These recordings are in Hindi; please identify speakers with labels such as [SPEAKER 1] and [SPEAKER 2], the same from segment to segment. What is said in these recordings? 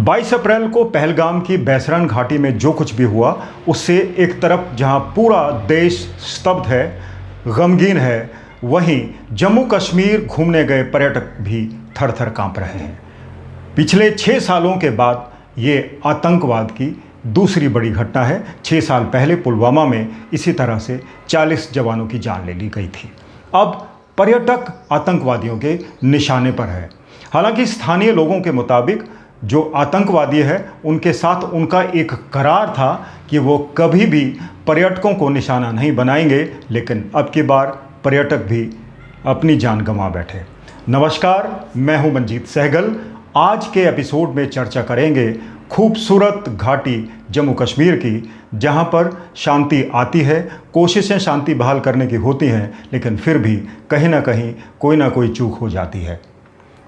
[SPEAKER 1] 22 अप्रैल को पहलगाम की बैसरान घाटी में जो कुछ भी हुआ, उससे एक तरफ जहां पूरा देश स्तब्ध है, गमगीन है, वहीं जम्मू कश्मीर घूमने गए पर्यटक भी थर थर कांप रहे हैं। पिछले 6 सालों के बाद ये आतंकवाद की दूसरी बड़ी घटना है। 6 साल पहले पुलवामा में इसी तरह से 40 जवानों की जान ले ली गई थी। अब पर्यटक आतंकवादियों के निशाने पर है। हालांकि स्थानीय लोगों के मुताबिक जो आतंकवादी है उनके साथ उनका एक करार था कि वो कभी भी पर्यटकों को निशाना नहीं बनाएंगे, लेकिन अब की बार पर्यटक भी अपनी जान गंवा बैठे। नमस्कार, मैं हूं मंजीत सहगल। आज के एपिसोड में चर्चा करेंगे खूबसूरत घाटी जम्मू कश्मीर की, जहां पर शांति आती है, कोशिशें शांति बहाल करने की होती हैं, लेकिन फिर भी कहीं ना कहीं कोई ना कोई चूक हो जाती है।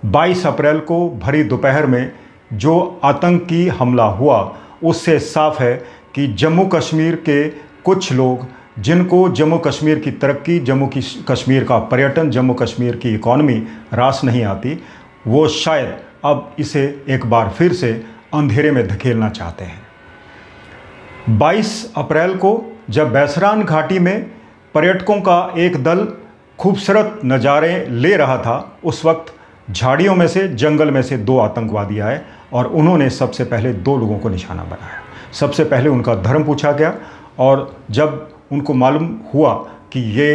[SPEAKER 1] 22 अप्रैल को भरी दोपहर में जो आतंकी हमला हुआ, उससे साफ है कि जम्मू कश्मीर के कुछ लोग, जिनको जम्मू कश्मीर की तरक्की, जम्मू कश्मीर का पर्यटन, जम्मू कश्मीर की इकॉनमी रास नहीं आती, वो शायद अब इसे एक बार फिर से अंधेरे में धकेलना चाहते हैं। 22 अप्रैल को जब बैसरान घाटी में पर्यटकों का एक दल खूबसूरत नज़ारे ले रहा था, उस वक्त झाड़ियों में से, जंगल में से 2 आतंकवादी आए और उन्होंने सबसे पहले 2 लोगों को निशाना बनाया। सबसे पहले उनका धर्म पूछा गया और जब उनको मालूम हुआ कि ये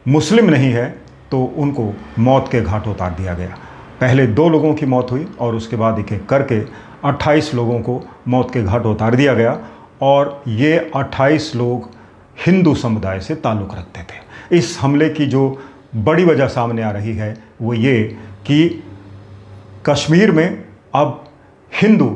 [SPEAKER 1] मुस्लिम नहीं है तो उनको मौत के घाट उतार दिया गया। पहले 2 लोगों की मौत हुई और उसके बाद एक एक करके 28 लोगों को मौत के घाट उतार दिया गया। और ये 28 लोग हिंदू समुदाय से ताल्लुक़ रखते थे। इस हमले की जो बड़ी वजह सामने आ रही है वो ये कि कश्मीर में अब हिंदू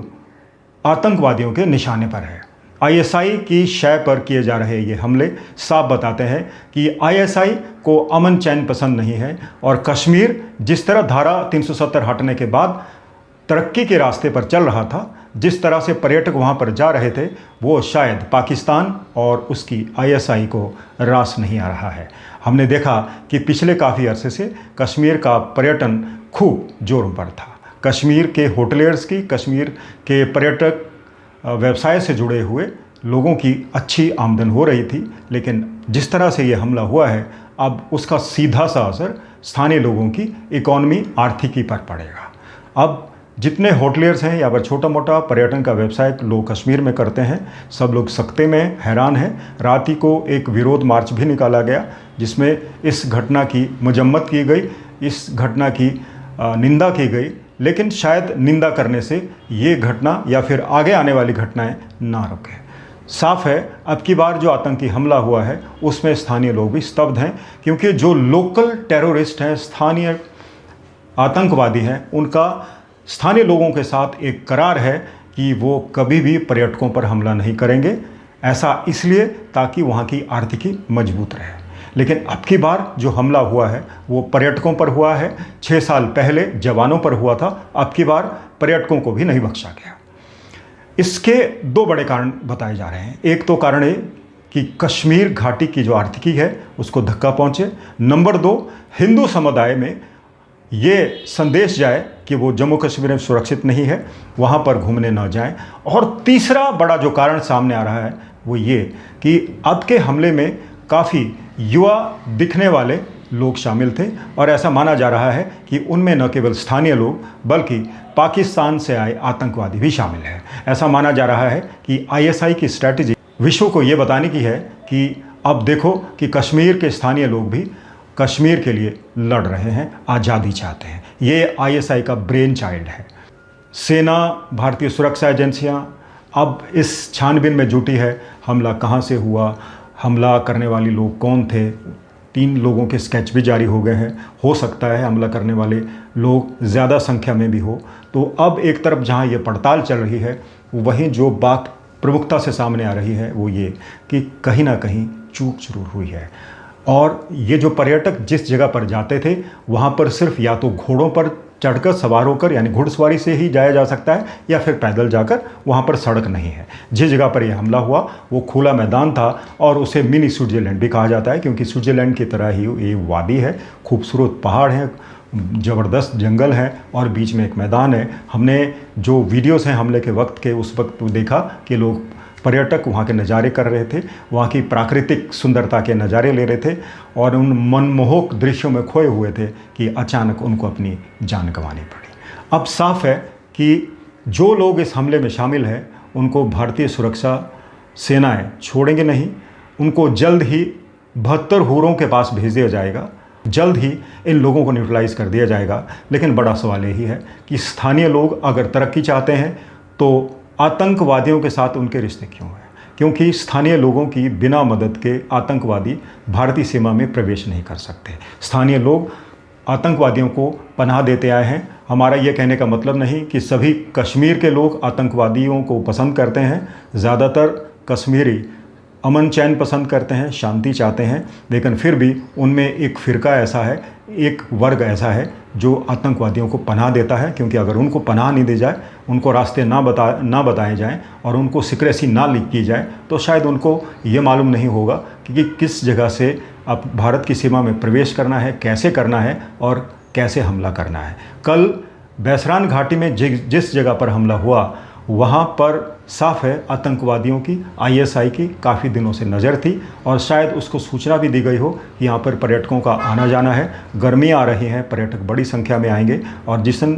[SPEAKER 1] आतंकवादियों के निशाने पर है। आईएसआई की शय पर किए जा रहे ये हमले साफ बताते हैं कि आईएसआई को अमन चैन पसंद नहीं है और कश्मीर जिस तरह धारा 370 हटने के बाद तरक्की के रास्ते पर चल रहा था, जिस तरह से पर्यटक वहाँ पर जा रहे थे, वो शायद पाकिस्तान और उसकी आईएसआई को रास नहीं आ रहा है। हमने देखा कि पिछले काफ़ी अरसे से कश्मीर का पर्यटन खूब जोरों पर था। कश्मीर के होटलियर्स की, कश्मीर के पर्यटक व्यवसाय से जुड़े हुए लोगों की अच्छी आमदन हो रही थी, लेकिन जिस तरह से ये हमला हुआ है, अब उसका सीधा सा असर स्थानीय लोगों की इकॉनमी, आर्थिकी पर पड़ेगा। अब जितने होटलियर्स हैं या फिर छोटा मोटा पर्यटन का व्यवसाय लोग कश्मीर में करते हैं, सब लोग सख्ते में हैरान हैं। रात ही को एक विरोध मार्च भी निकाला गया जिसमें इस घटना की मजम्मत की गई, इस घटना की निंदा की गई, लेकिन शायद निंदा करने से ये घटना या फिर आगे आने वाली घटनाएं ना रुकें। साफ है, अब की बार जो आतंकी हमला हुआ है उसमें स्थानीय लोग भी स्तब्ध हैं, क्योंकि जो लोकल टेररिस्ट हैं, स्थानीय आतंकवादी हैं, उनका स्थानीय लोगों के साथ एक करार है कि वो कभी भी पर्यटकों पर हमला नहीं करेंगे। ऐसा इसलिए ताकि वहाँ की आर्थिकी मजबूत रहे। लेकिन अब की बार जो हमला हुआ है वो पर्यटकों पर हुआ है। 6 साल पहले जवानों पर हुआ था, अब की बार पर्यटकों को भी नहीं बख्शा गया। इसके 2 बड़े कारण बताए जा रहे हैं। एक तो कारण ये कि कश्मीर घाटी की जो आर्थिकी है उसको धक्का पहुँचे। नंबर 2, हिंदू समुदाय में ये संदेश जाए कि वो जम्मू कश्मीर में सुरक्षित नहीं है, वहाँ पर घूमने ना जाएं। और तीसरा बड़ा जो कारण सामने आ रहा है वो ये कि अब के हमले में काफ़ी युवा दिखने वाले लोग शामिल थे और ऐसा माना जा रहा है कि उनमें न केवल स्थानीय लोग बल्कि पाकिस्तान से आए आतंकवादी भी शामिल हैं। ऐसा माना जा रहा है कि आईएसआई की स्ट्रैटेजी विश्व को ये बताने की है कि अब देखो कि कश्मीर के स्थानीय लोग भी कश्मीर के लिए लड़ रहे हैं, आज़ादी चाहते हैं। ये आईएसआई का ब्रेन चाइल्ड है। सेना, भारतीय सुरक्षा एजेंसियां अब इस छानबीन में जुटी है, हमला कहां से हुआ, हमला करने वाले लोग कौन थे। 3 लोगों के स्केच भी जारी हो गए हैं। हो सकता है हमला करने वाले लोग ज़्यादा संख्या में भी हो। तो अब एक तरफ जहां ये पड़ताल चल रही है, वहीं जो बात प्रमुखता से सामने आ रही है वो ये कि कहीं ना कहीं चूक जरूर हुई है। और ये जो पर्यटक जिस जगह पर जाते थे वहाँ पर सिर्फ या तो घोड़ों पर चढ़कर सवार होकर, यानी घुड़सवारी से ही जाया जा सकता है, या फिर पैदल जाकर, वहाँ पर सड़क नहीं है। जिस जगह पर यह हमला हुआ वो खुला मैदान था और उसे मिनी स्विट्ज़रलैंड भी कहा जाता है, क्योंकि स्विट्ज़रलैंड की तरह ही ये वादी है, खूबसूरत पहाड़ हैं, ज़बरदस्त जंगल है और बीच में एक मैदान है। हमने जो वीडियोस हैं हमले के वक्त के, उस वक्त देखा कि लोग पर्यटक वहाँ के नज़ारे कर रहे थे, वहाँ की प्राकृतिक सुंदरता के नज़ारे ले रहे थे और उन मनमोहक दृश्यों में खोए हुए थे कि अचानक उनको अपनी जान गंवानी पड़ी। अब साफ है कि जो लोग इस हमले में शामिल हैं उनको भारतीय सुरक्षा सेनाएं छोड़ेंगे नहीं। उनको जल्द ही 72 हूरों के पास भेज दिया जाएगा, जल्द ही इन लोगों को न्यूट्रलाइज कर दिया जाएगा। लेकिन बड़ा सवाल यही है कि स्थानीय लोग अगर तरक्की चाहते हैं तो आतंकवादियों के साथ उनके रिश्ते क्यों हैं? क्योंकि स्थानीय लोगों की बिना मदद के आतंकवादी भारतीय सीमा में प्रवेश नहीं कर सकते। स्थानीय लोग आतंकवादियों को पनाह देते आए हैं। हमारा ये कहने का मतलब नहीं कि सभी कश्मीर के लोग आतंकवादियों को पसंद करते हैं। ज़्यादातर कश्मीरी अमन चैन पसंद करते हैं, शांति चाहते हैं, लेकिन फिर भी उनमें एक फ़िरका ऐसा है, एक वर्ग ऐसा है जो आतंकवादियों को पनाह देता है। क्योंकि अगर उनको पनाह नहीं दी जाए, उनको रास्ते ना बताए जाएं और उनको सिक्रेसी ना लीक की जाए तो शायद उनको ये मालूम नहीं होगा कि किस जगह से अब भारत की सीमा में प्रवेश करना है, कैसे करना है और कैसे हमला करना है। कल बैसरान घाटी में जिस जगह पर हमला हुआ वहाँ पर साफ है आतंकवादियों की, ISI की काफ़ी दिनों से नज़र थी और शायद उसको सूचना भी दी गई हो कि यहाँ पर पर्यटकों का आना जाना है, गर्मी आ रही है, पर्यटक बड़ी संख्या में आएंगे। और जिस दिन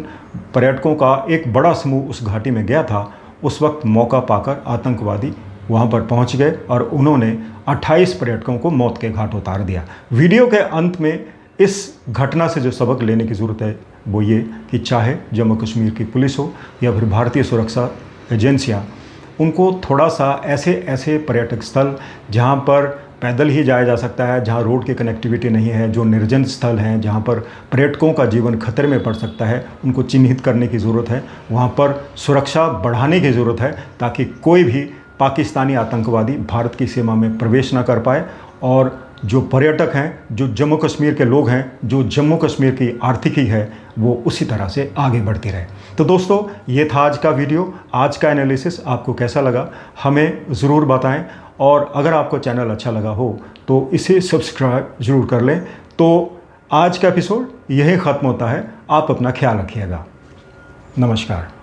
[SPEAKER 1] पर्यटकों का एक बड़ा समूह उस घाटी में गया था, उस वक्त मौका पाकर आतंकवादी वहाँ पर पहुँच गए और उन्होंने 28 पर्यटकों को मौत के घाट उतार दिया। वीडियो के अंत में इस घटना से जो सबक लेने की ज़रूरत है वो ये कि चाहे जम्मू कश्मीर की पुलिस हो या फिर भारतीय सुरक्षा एजेंसियां, उनको थोड़ा सा ऐसे पर्यटक स्थल जहां पर पैदल ही जाया जा सकता है, जहां रोड की कनेक्टिविटी नहीं है, जो निर्जन स्थल हैं, जहां पर पर्यटकों का जीवन खतरे में पड़ सकता है, उनको चिन्हित करने की ज़रूरत है। वहां पर सुरक्षा बढ़ाने की ज़रूरत है ताकि कोई भी पाकिस्तानी आतंकवादी भारत की सीमा में प्रवेश ना कर पाए और जो पर्यटक हैं, जो जम्मू कश्मीर के लोग हैं, जो जम्मू कश्मीर की आर्थिकी है, वो उसी तरह से आगे बढ़ती रहे। तो दोस्तों, ये था आज का वीडियो, आज का एनालिसिस। आपको कैसा लगा हमें ज़रूर बताएं और अगर आपको चैनल अच्छा लगा हो तो इसे सब्सक्राइब ज़रूर कर लें। तो आज का एपिसोड यही ख़त्म होता है। आप अपना ख्याल रखिएगा। नमस्कार।